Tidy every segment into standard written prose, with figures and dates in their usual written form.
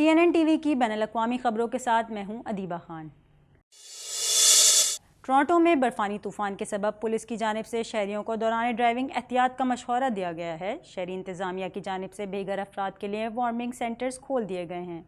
TNN T V کی بین الاقوامی خبروں کے ساتھ میں ہوں ادیبہ خان۔ ٹورانٹو میں برفانی طوفان کے سبب پولیس کی جانب سے شہریوں کو دوران ڈرائیونگ احتیاط کا مشورہ دیا گیا ہے۔ شہری انتظامیہ کی جانب سے بے گھر افراد کے لیے وارمنگ سینٹرز کھول دیے گئے ہیں۔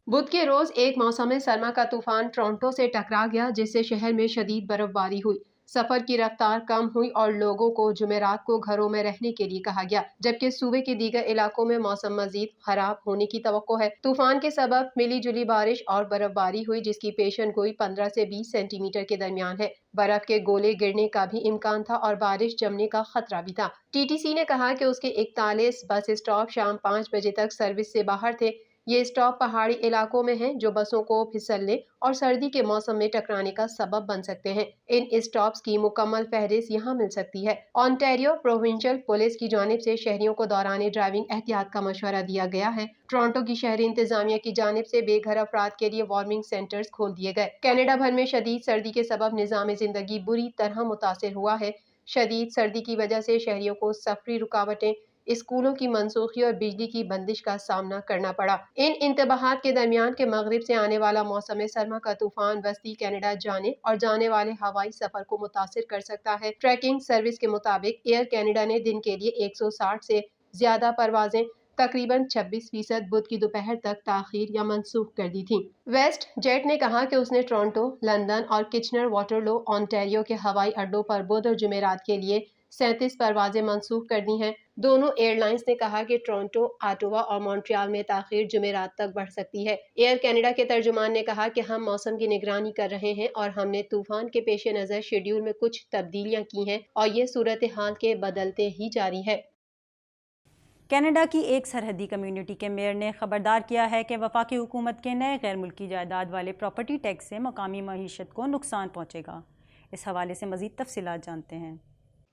بدھ کے روز ایک موسم سرما کا طوفان ٹورانٹو سے ٹکرا گیا، جس سے شہر میں شدید برف باری ہوئی، سفر کی رفتار کم ہوئی اور لوگوں کو جمعرات کو گھروں میں رہنے کے لیے کہا گیا، جبکہ صوبے کے دیگر علاقوں میں موسم مزید خراب ہونے کی توقع ہے۔ طوفان کے سبب ملی جلی بارش اور برف باری ہوئی، جس کی پیشن گوئی 15 سے 20 سینٹی میٹر کے درمیان ہے۔ برف کے گولے گرنے کا بھی امکان تھا اور بارش جمنے کا خطرہ بھی تھا۔ TTC نے کہا کہ اس کے 41 بس اسٹاپ شام 5 بجے تک سروس سے باہر تھے۔ یہ اسٹاپ پہاڑی علاقوں میں ہیں جو بسوں کو پھسلنے اور سردی کے موسم میں ٹکرانے کا سبب بن سکتے ہیں۔ ان اسٹاپس کی مکمل فہرست یہاں مل سکتی ہے۔ اونٹاریو پروونشل پولیس کی جانب سے شہریوں کو دوران ڈرائیونگ احتیاط کا مشورہ دیا گیا ہے۔ ٹورانٹو کی شہری انتظامیہ کی جانب سے بے گھر افراد کے لیے وارمنگ سینٹرز کھول دیے گئے۔ کینیڈا بھر میں شدید سردی کے سبب نظام زندگی بری طرح متاثر ہوا ہے۔ شدید سردی کی وجہ سے شہریوں کو سفری رکاوٹیں، اسکولوں کی منسوخی اور بجلی کی بندش کا سامنا کرنا پڑا۔ ان انتباہات کے درمیان کہ مغرب سے آنے والا موسم سرما کا طوفان وسطی کینیڈا جانے اور جانے والے ہوائی سفر کو متاثر کر سکتا ہے۔ ٹریکنگ سروس کے مطابق ایئر کینیڈا نے دن کے لیے 160 سے زیادہ پروازیں تقریباً 26% بدھ کی دوپہر تک تاخیر یا منسوخ کر دی تھیں۔ ویسٹ جیٹ نے کہا کہ اس نے ٹورانٹو، لندن اور کچنر واٹرلو، اونٹاریو کے ہوائی اڈوں پر بدھ اور جمعرات کے لیے 37 پروازیں منسوخ کر دی ہیں۔ دونوں ایئر لائنز نے کہا کہ ٹورانٹو، آٹوا اور مونٹریال میں تاخیر جمعرات تک بڑھ سکتی ہے۔ ایئر کینیڈا کے ترجمان نے کہا کہ ہم موسم کی نگرانی کر رہے ہیں اور ہم نے طوفان کے پیش نظر شیڈول میں کچھ تبدیلیاں کی ہیں اور یہ صورتحال کے بدلتے ہی جاری ہے۔ کینیڈا کی ایک سرحدی کمیونٹی کے میئر نے خبردار کیا ہے کہ وفاقی حکومت کے نئے غیر ملکی جائیداد والے پراپرٹی ٹیکس سے مقامی معیشت کو نقصان پہنچے گا۔ اس حوالے سے مزید تفصیلات جانتے ہیں۔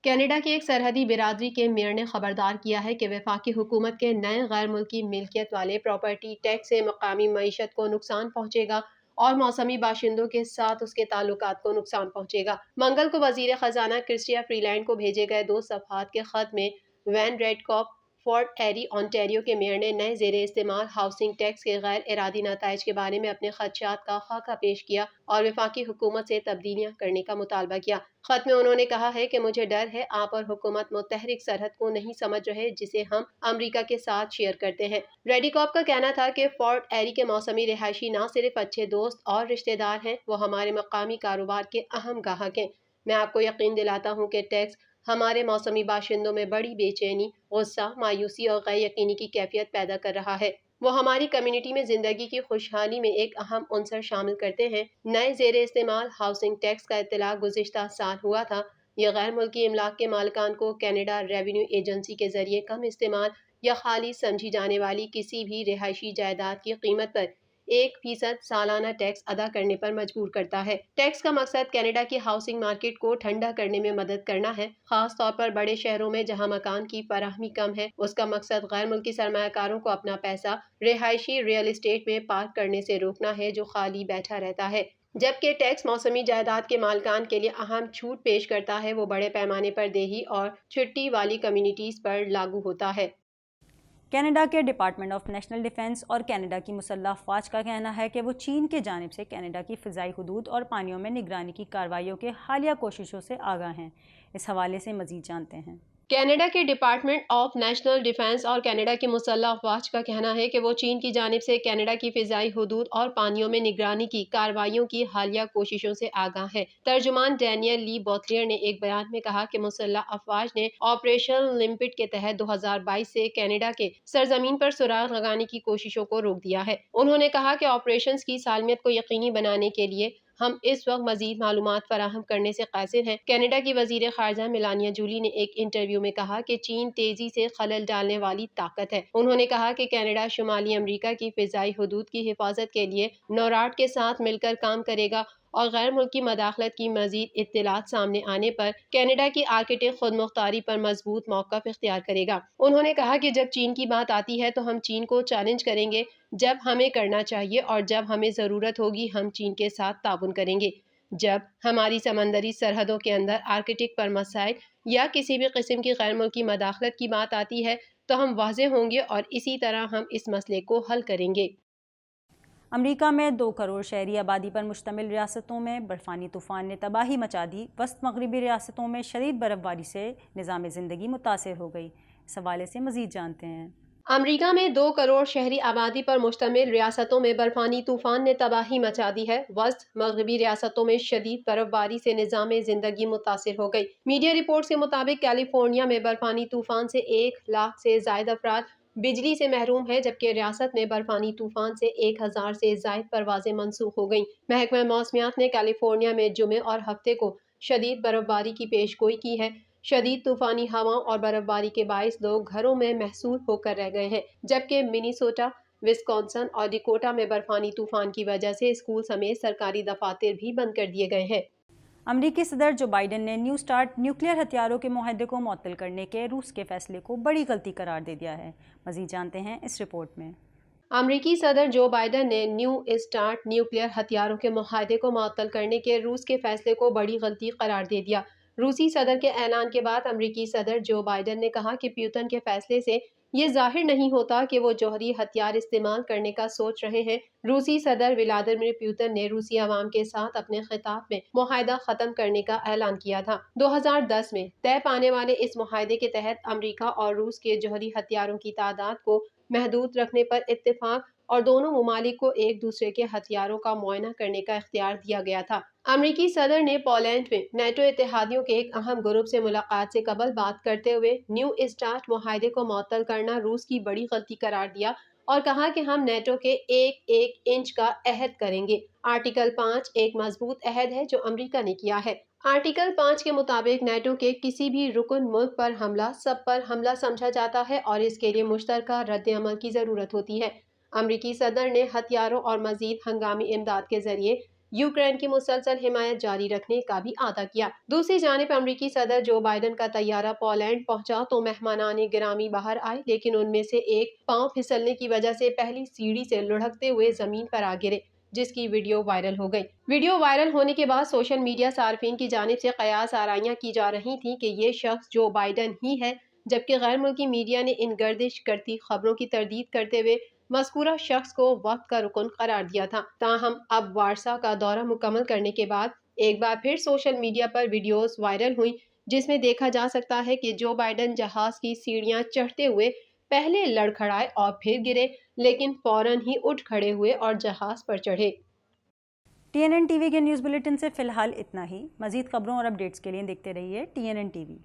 کینیڈا کی ایک سرحدی برادری کے میئر نے خبردار کیا ہے کہ وفاقی حکومت کے نئے غیر ملکی ملکیت والے پراپرٹی ٹیکس سے مقامی معیشت کو نقصان پہنچے گا اور موسمی باشندوں کے ساتھ اس کے تعلقات کو نقصان پہنچے گا۔ منگل کو وزیر خزانہ کرسٹیا فری لینڈ کو بھیجے گئے 2 صفحات کے خط میں Wayne Redekop, Fort Erie, Ontario کے میئر نے نئے زیر استعمال ہاؤسنگ ٹیکس کے غیر ارادی نتائج کے بارے میں اپنے خدشات کا خاکہ پیش کیا اور وفاقی حکومت سے تبدیلیاں کرنے کا مطالبہ کیا۔ خط میں انہوں نے کہا ہے کہ مجھے ڈر ہے آپ اور حکومت متحرک سرحد کو نہیں سمجھ رہے جسے ہم امریکہ کے ساتھ شیئر کرتے ہیں۔ ریڈی کاپ کا کہنا تھا کہ فورٹ ایری کے موسمی رہائشی نہ صرف اچھے دوست اور رشتہ دار ہیں، وہ ہمارے مقامی کاروبار کے اہم گاہک ہیں۔ میں آپ کو یقین دلاتا ہوں کہ ٹیکس ہمارے موسمی باشندوں میں بڑی بے چینی، غصہ، مایوسی اور غیر یقینی کی کیفیت پیدا کر رہا ہے۔ وہ ہماری کمیونٹی میں زندگی کی خوشحالی میں ایک اہم عنصر شامل کرتے ہیں۔ نئے زیر استعمال ہاؤسنگ ٹیکس کا اطلاق گزشتہ سال ہوا تھا۔ یہ غیر ملکی املاک کے مالکان کو کینیڈا ریونیو ایجنسی کے ذریعے کم استعمال یا خالی سمجھی جانے والی کسی بھی رہائشی جائیداد کی قیمت پر 1% سالانہ ٹیکس ادا کرنے پر مجبور کرتا ہے۔ ٹیکس کا مقصد کینیڈا کی ہاؤسنگ مارکیٹ کو ٹھنڈا کرنے میں مدد کرنا ہے، خاص طور پر بڑے شہروں میں جہاں مکان کی فراہمی کم ہے۔ اس کا مقصد غیر ملکی سرمایہ کاروں کو اپنا پیسہ رہائشی ریئل اسٹیٹ میں پارک کرنے سے روکنا ہے جو خالی بیٹھا رہتا ہے، جبکہ ٹیکس موسمی جائیداد کے مالکان کے لیے اہم چھوٹ پیش کرتا ہے، وہ بڑے پیمانے پر دیہی اور چھٹی والی کمیونٹیز پر لاگو ہوتا ہے۔ کینیڈا کے ڈپارٹمنٹ آف نیشنل ڈیفنس اور کینیڈا کی مسلح افواج کا کہنا ہے کہ وہ چین کی جانب سے کینیڈا کی فضائی حدود اور پانیوں میں نگرانی کی کارروائیوں کے حالیہ کوششوں سے آگاہ ہیں۔ اس حوالے سے مزید جانتے ہیں۔ کینیڈا کے ڈپارٹمنٹ آف نیشنل ڈیفنس اور کینیڈا کی مسلح افواج کا کہنا ہے کہ وہ چین کی جانب سے کینیڈا کی فضائی حدود اور پانیوں میں نگرانی کی کارروائیوں کی حالیہ کوششوں سے آگاہ ہے۔ ترجمان ڈینیل لی بوتلیئر نے ایک بیان میں کہا کہ مسلح افواج نے آپریشن لمپٹ کے تحت 2022 سے کینیڈا کے سرزمین پر سراغ لگانے کی کوششوں کو روک دیا ہے۔ انہوں نے کہا کہ آپریشنز کی سالمیت کو یقینی بنانے کے لیے ہم اس وقت مزید معلومات فراہم کرنے سے قاصر ہیں۔ کینیڈا کی وزیر خارجہ میلانیہ جولی نے ایک انٹرویو میں کہا کہ چین تیزی سے خلل ڈالنے والی طاقت ہے۔ انہوں نے کہا کہ کینیڈا شمالی امریکہ کی فضائی حدود کی حفاظت کے لیے نوراد کے ساتھ مل کر کام کرے گا اور غیر ملکی مداخلت کی مزید اطلاعات سامنے آنے پر کینیڈا کی آرکٹک خود مختاری پر مضبوط موقف اختیار کرے گا۔ انہوں نے کہا کہ جب چین کی بات آتی ہے تو ہم چین کو چیلنج کریں گے، جب ہمیں کرنا چاہیے اور جب ہمیں ضرورت ہوگی ہم چین کے ساتھ تعاون کریں گے۔ جب ہماری سمندری سرحدوں کے اندر آرکٹک پر مسائل یا کسی بھی قسم کی غیر ملکی مداخلت کی بات آتی ہے تو ہم واضح ہوں گے اور اسی طرح ہم اس مسئلے کو حل کریں گے۔ امریکہ میں 2 کروڑ شہری آبادی پر مشتمل ریاستوں میں برفانی طوفان نے تباہی مچا دی۔ وسط مغربی ریاستوں میں شدید برف باری سے نظام زندگی متاثر ہو گئی۔ اس حوالے سے مزید جانتے ہیں۔ امریکہ میں 2 کروڑ شہری آبادی پر مشتمل ریاستوں میں برفانی طوفان نے تباہی مچا دی ہے۔ وسط مغربی ریاستوں میں شدید برف باری سے نظام زندگی متاثر ہو گئی۔ میڈیا رپورٹس کے مطابق کیلیفورنیا میں برفانی طوفان سے 1 لاکھ سے زائد افراد بجلی سے محروم ہیں، جبکہ ریاست میں برفانی طوفان سے 1000 سے زائد پروازیں منسوخ ہو گئیں۔ محکمہ موسمیات نے کیلیفورنیا میں جمعے اور ہفتے کو شدید برف باری کی پیش گوئی کی ہے۔ شدید طوفانی ہواؤں اور برف باری کے باعث لوگ گھروں میں محصور ہو کر رہ گئے ہیں، جبکہ منیسوٹا، وسکونسن اور ڈیکوٹا میں برفانی طوفان کی وجہ سے اسکول سمیت سرکاری دفاتر بھی بند کر دیے گئے ہیں۔ امریکی صدر جو بائیڈن نے نیو سٹارٹ نیوکلیئر ہتھیاروں کے معاہدے کو معطل کرنے کے روس کے فیصلے کو بڑی غلطی قرار دے دیا ہے۔ مزید جانتے ہیں اس رپورٹ میں۔ امریکی صدر جو بائیڈن نے نیو سٹارٹ نیوکلیئر ہتھیاروں کے معاہدے کو معطل کرنے کے روس کے فیصلے کو بڑی غلطی قرار دے دیا۔ روسی صدر کے اعلان کے بعد امریکی صدر جو بائیڈن نے کہا کہ پیوٹن کے فیصلے سے یہ ظاہر نہیں ہوتا کہ وہ جوہری ہتھیار استعمال کرنے کا سوچ رہے ہیں۔ روسی صدر ولادیمیر پوتن نے روسی عوام کے ساتھ اپنے خطاب میں معاہدہ ختم کرنے کا اعلان کیا تھا۔ 2010 میں طے پانے والے اس معاہدے کے تحت امریکہ اور روس کے جوہری ہتھیاروں کی تعداد کو محدود رکھنے پر اتفاق اور دونوں ممالک کو ایک دوسرے کے ہتھیاروں کا معائنہ کرنے کا اختیار دیا گیا تھا۔ امریکی صدر نے پولینڈ میں نیٹو اتحادیوں کے ایک اہم گروپ سے ملاقات سے قبل بات کرتے ہوئے نیو سٹارٹ معاہدے کو معطل کرنا روس کی بڑی غلطی قرار دیا اور کہا کہ ہم نیٹو کے ایک انچ کا عہد کریں گے۔ آرٹیکل 5 ایک مضبوط عہد ہے جو امریکہ نے کیا ہے۔ آرٹیکل 5 کے مطابق نیٹو کے کسی بھی رکن ملک پر حملہ سب پر حملہ سمجھا جاتا ہے اور اس کے لیے مشترکہ رد عمل کی ضرورت ہوتی ہے۔ امریکی صدر نے ہتھیاروں اور مزید ہنگامی امداد کے ذریعے یوکرین کی مسلسل حمایت جاری رکھنے کا بھی اعادہ کیا۔ دوسری جانب امریکی صدر جو بائیڈن کا طیارہ پولینڈ پہنچا تو مہمانان گرامی باہر آئے، لیکن ان میں سے ایک پاؤں پھسلنے کی وجہ سے پہلی سیڑھی سے لڑھکتے ہوئے زمین پر آ گرے، جس کی ویڈیو وائرل ہو گئی۔ ویڈیو وائرل ہونے کے بعد سوشل میڈیا صارفین کی جانب سے قیاس آرائیاں کی جا رہی تھیں کہ یہ شخص جو بائیڈن ہی ہے، جبکہ غیر ملکی میڈیا نے ان گردش کرتی خبروں کی تردید کرتے ہوئے مذکورہ شخص کو وفد کا رکن قرار دیا تھا۔ تاہم اب وارسا کا دورہ مکمل کرنے کے بعد ایک بار پھر سوشل میڈیا پر ویڈیوز وائرل ہوئیں، جس میں دیکھا جا سکتا ہے کہ جو بائیڈن جہاز کی سیڑھیاں چڑھتے ہوئے پہلے لڑکھڑائے اور پھر گرے، لیکن فوراً ہی اٹھ کھڑے ہوئے اور جہاز پر چڑھے۔ TNN ٹی وی کے نیوز بلیٹن سے فی الحال اتنا ہی۔ مزید خبروں اور اپڈیٹس کے لیے دیکھتے رہیے TNN ٹی وی۔